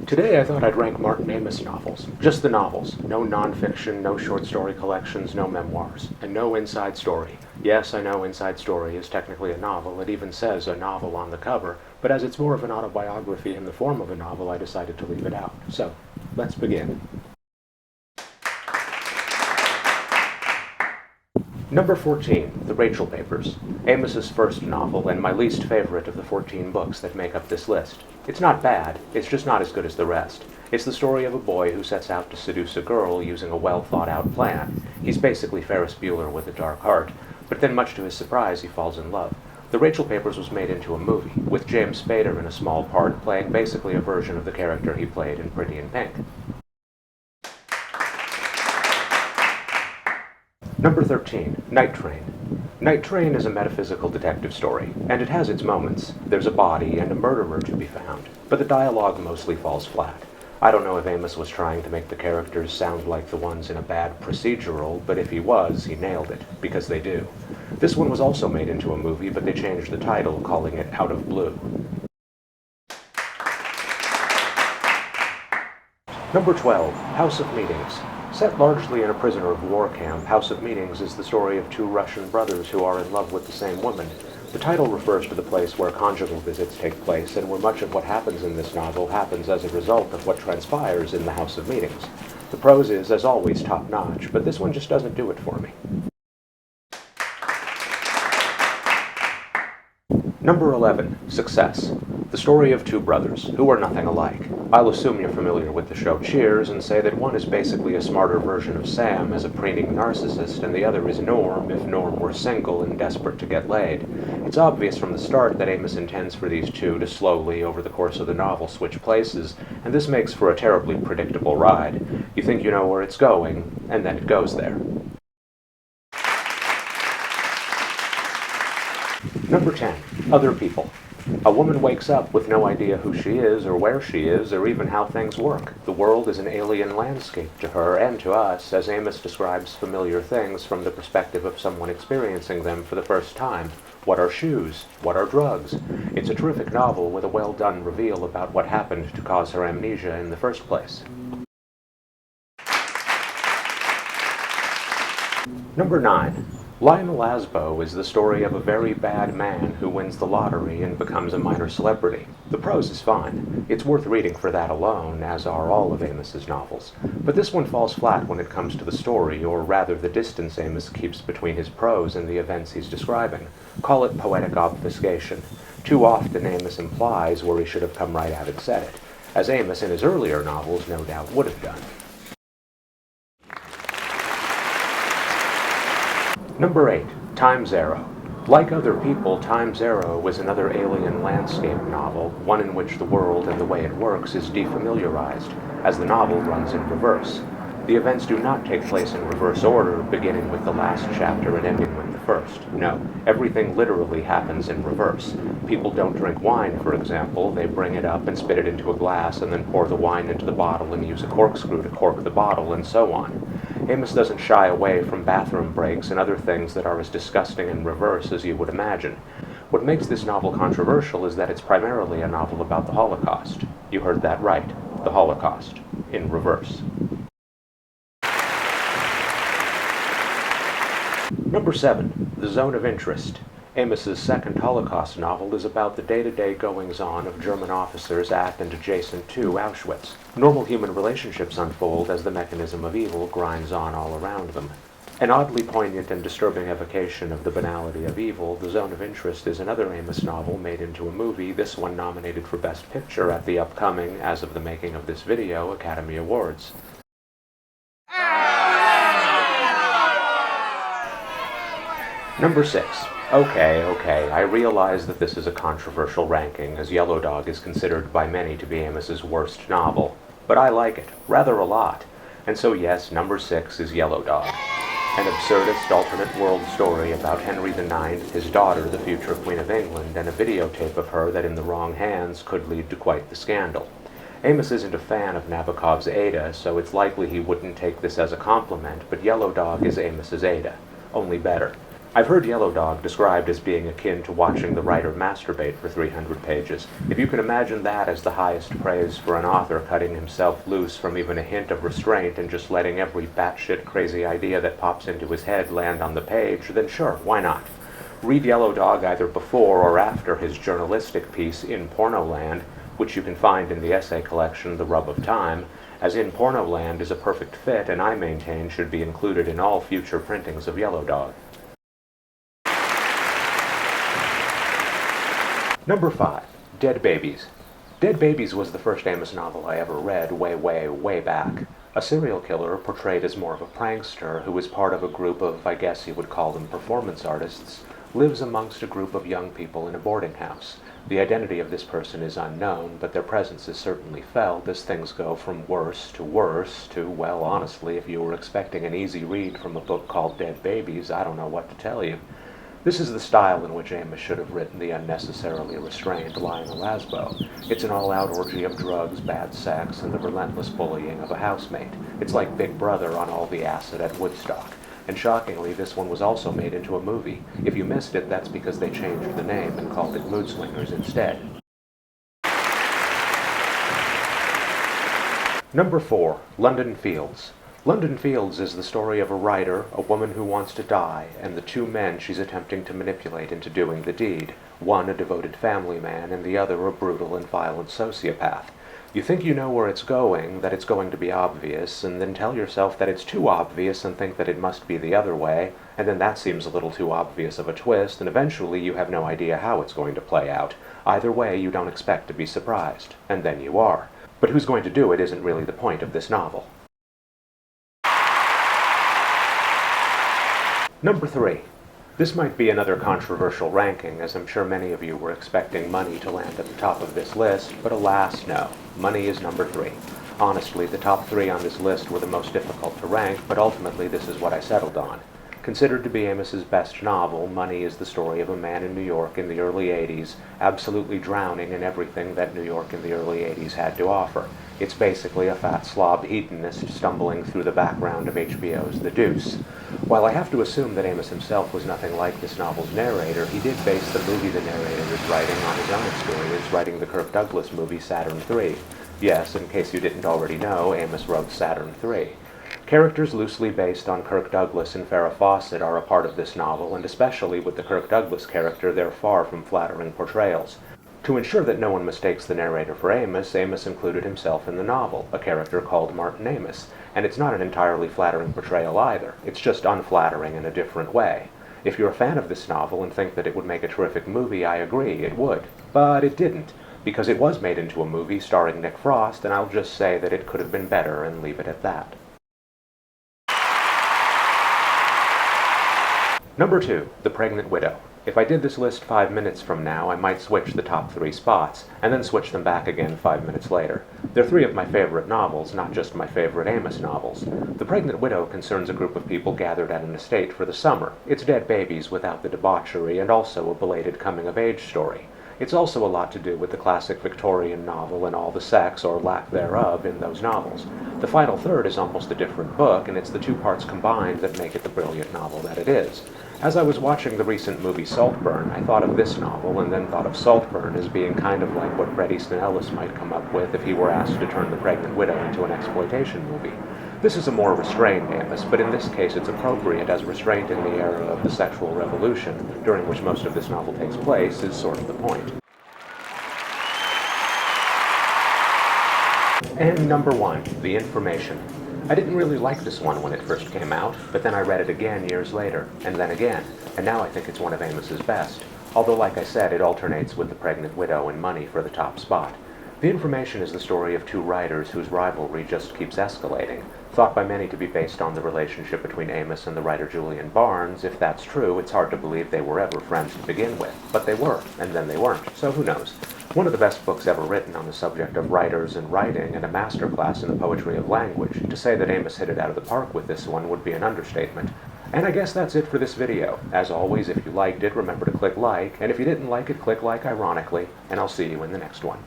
Today I thought I'd rank Martin Amis novels. Just the novels. No nonfiction, no short story collections, no memoirs. And no Inside Story. Yes, I know Inside Story is technically a novel. It even says a novel on the cover. But as it's more of an autobiography in the form of a novel, I decided to leave it out. So, let's begin. Number 14, The Rachel Papers. Amis's first novel, and my least favorite of the 14 books that make up this list. It's not bad, it's just not as good as the rest. It's the story of a boy who sets out to seduce a girl using a well-thought-out plan. He's basically Ferris Bueller with a dark heart, but then much to his surprise, he falls in love. The Rachel Papers was made into a movie, with James Spader in a small part, playing basically a version of the character he played in Pretty in Pink. Number 13, Night Train. Night Train is a metaphysical detective story, and it has its moments. There's a body and a murderer to be found, but the dialogue mostly falls flat. I don't know if Amis was trying to make the characters sound like the ones in a bad procedural, but if he was, he nailed it, because they do. This one was also made into a movie, but they changed the title, calling it Out of Blue. Number 12, House of Meetings. Set largely in a prisoner of war camp, House of Meetings is the story of two Russian brothers who are in love with the same woman. The title refers to the place where conjugal visits take place, and where much of what happens in this novel happens as a result of what transpires in the House of Meetings. The prose is, as always, top-notch, but this one just doesn't do it for me. Number 11, Success. The story of two brothers, who are nothing alike. I'll assume you're familiar with the show Cheers and say that one is basically a smarter version of Sam as a preening narcissist, and the other is Norm if Norm were single and desperate to get laid. It's obvious from the start that Amis intends for these two to slowly, over the course of the novel, switch places, and this makes for a terribly predictable ride. You think you know where it's going, and then it goes there. Number 10, Other People. A woman wakes up with no idea who she is, or where she is, or even how things work. The world is an alien landscape to her and to us, as Amis describes familiar things from the perspective of someone experiencing them for the first time. What are shoes? What are drugs? It's a terrific novel with a well-done reveal about what happened to cause her amnesia in the first place. Number 9. Lionel Asbo is the story of a very bad man who wins the lottery and becomes a minor celebrity. The prose is fine. It's worth reading for that alone, as are all of Amis's novels. But this one falls flat when it comes to the story, or rather the distance Amis keeps between his prose and the events he's describing. Call it poetic obfuscation. Too often Amis implies where he should have come right out and said it, as Amis in his earlier novels no doubt would have done. Number 8, Time Zero. Like Other People, Time Zero was another alien landscape novel, one in which the world and the way it works is defamiliarized, as the novel runs in reverse. The events do not take place in reverse order, beginning with the last chapter and ending with the first. No, everything literally happens in reverse. People don't drink wine, for example. They bring it up and spit it into a glass and then pour the wine into the bottle and use a corkscrew to cork the bottle, and so on. Amis doesn't shy away from bathroom breaks and other things that are as disgusting in reverse as you would imagine. What makes this novel controversial is that it's primarily a novel about the Holocaust. You heard that right, the Holocaust, in reverse. Number 7, The Zone of Interest. Amis's second Holocaust novel is about the day-to-day goings-on of German officers at and adjacent to Auschwitz. Normal human relationships unfold as the mechanism of evil grinds on all around them. An oddly poignant and disturbing evocation of the banality of evil, The Zone of Interest is another Amis novel made into a movie, this one nominated for Best Picture at the upcoming, as of the making of this video, Academy Awards. Number 6. Okay, I realize that this is a controversial ranking, as Yellow Dog is considered by many to be Amis's worst novel. But I like it, rather a lot. And so yes, number 6 is Yellow Dog. An absurdist alternate world story about Henry IX, his daughter, the future Queen of England, and a videotape of her that in the wrong hands could lead to quite the scandal. Amis isn't a fan of Nabokov's Ada, so it's likely he wouldn't take this as a compliment, but Yellow Dog is Amis's Ada, only better. I've heard Yellow Dog described as being akin to watching the writer masturbate for 300 pages. If you can imagine that as the highest praise for an author cutting himself loose from even a hint of restraint and just letting every batshit crazy idea that pops into his head land on the page, then sure, why not? Read Yellow Dog either before or after his journalistic piece In Pornoland, which you can find in the essay collection The Rub of Time, as In Pornoland is a perfect fit and I maintain should be included in all future printings of Yellow Dog. Number 5. Dead Babies. Dead Babies was the first Amis novel I ever read way back. A serial killer portrayed as more of a prankster who is part of a group of, I guess you would call them performance artists, lives amongst a group of young people in a boarding house. The identity of this person is unknown, but their presence is certainly felt as things go from worse to, well, honestly, if you were expecting an easy read from a book called Dead Babies, I don't know what to tell you. This is the style in which Amis should have written the unnecessarily restrained Lionel Lasbo. It's an all-out orgy of drugs, bad sex, and the relentless bullying of a housemate. It's like Big Brother on all the acid at Woodstock. And shockingly, this one was also made into a movie. If you missed it, that's because they changed the name and called it Mood Swingers instead. Number 4. London Fields. London Fields is the story of a writer, a woman who wants to die, and the two men she's attempting to manipulate into doing the deed, one a devoted family man and the other a brutal and violent sociopath. You think you know where it's going, that it's going to be obvious, and then tell yourself that it's too obvious and think that it must be the other way, and then that seems a little too obvious of a twist, and eventually you have no idea how it's going to play out. Either way, you don't expect to be surprised, and then you are. But who's going to do it isn't really the point of this novel. Number 3. This might be another controversial ranking, as I'm sure many of you were expecting Money to land at the top of this list, but alas, no. Money is number 3. Honestly, the top 3 on this list were the most difficult to rank, but ultimately this is what I settled on. Considered to be Amis's best novel, Money is the story of a man in New York in the early 80s, absolutely drowning in everything that New York in the early 80s had to offer. It's basically a fat slob hedonist stumbling through the background of HBO's The Deuce. While I have to assume that Amis himself was nothing like this novel's narrator, he did base the movie the narrator is writing on his own experience writing the Kirk Douglas movie Saturn III. Yes, in case you didn't already know, Amis wrote Saturn III. Characters loosely based on Kirk Douglas and Farrah Fawcett are a part of this novel, and especially with the Kirk Douglas character, they're far from flattering portrayals. To ensure that no one mistakes the narrator for Amis, Amis included himself in the novel, a character called Martin Amis, and it's not an entirely flattering portrayal either. It's just unflattering in a different way. If you're a fan of this novel and think that it would make a terrific movie, I agree, it would. But it didn't, because it was made into a movie starring Nick Frost, and I'll just say that it could have been better and leave it at that. Number 2, The Pregnant Widow. If I did this list 5 minutes from now, I might switch the top 3 spots, and then switch them back again 5 minutes later. They're 3 of my favorite novels, not just my favorite Amis novels. The Pregnant Widow concerns a group of people gathered at an estate for the summer. It's Dead Babies without the debauchery, and also a belated coming-of-age story. It's also a lot to do with the classic Victorian novel and all the sex, or lack thereof, in those novels. The final third is almost a different book, and it's the 2 parts combined that make it the brilliant novel that it is. As I was watching the recent movie Saltburn, I thought of this novel and then thought of Saltburn as being kind of like what Bret Easton Ellis might come up with if he were asked to turn The Pregnant Widow into an exploitation movie. This is a more restrained Amis, but in this case it's appropriate as restraint in the era of the sexual revolution, during which most of this novel takes place, is sort of the point. And number 1, The Information. I didn't really like this one when it first came out, but then I read it again years later, and then again, and now I think it's one of Amis's best. Although, like I said, it alternates with The Pregnant Widow and Money for the top spot. The Information is the story of 2 writers whose rivalry just keeps escalating. Thought by many to be based on the relationship between Amis and the writer Julian Barnes. If that's true, it's hard to believe they were ever friends to begin with. But they were, and then they weren't, so who knows? One of the best books ever written on the subject of writers and writing, and a masterclass in the poetry of language. To say that Amis hit it out of the park with this one would be an understatement. And I guess that's it for this video. As always, if you liked it, remember to click like, and if you didn't like it, click like ironically, and I'll see you in the next one.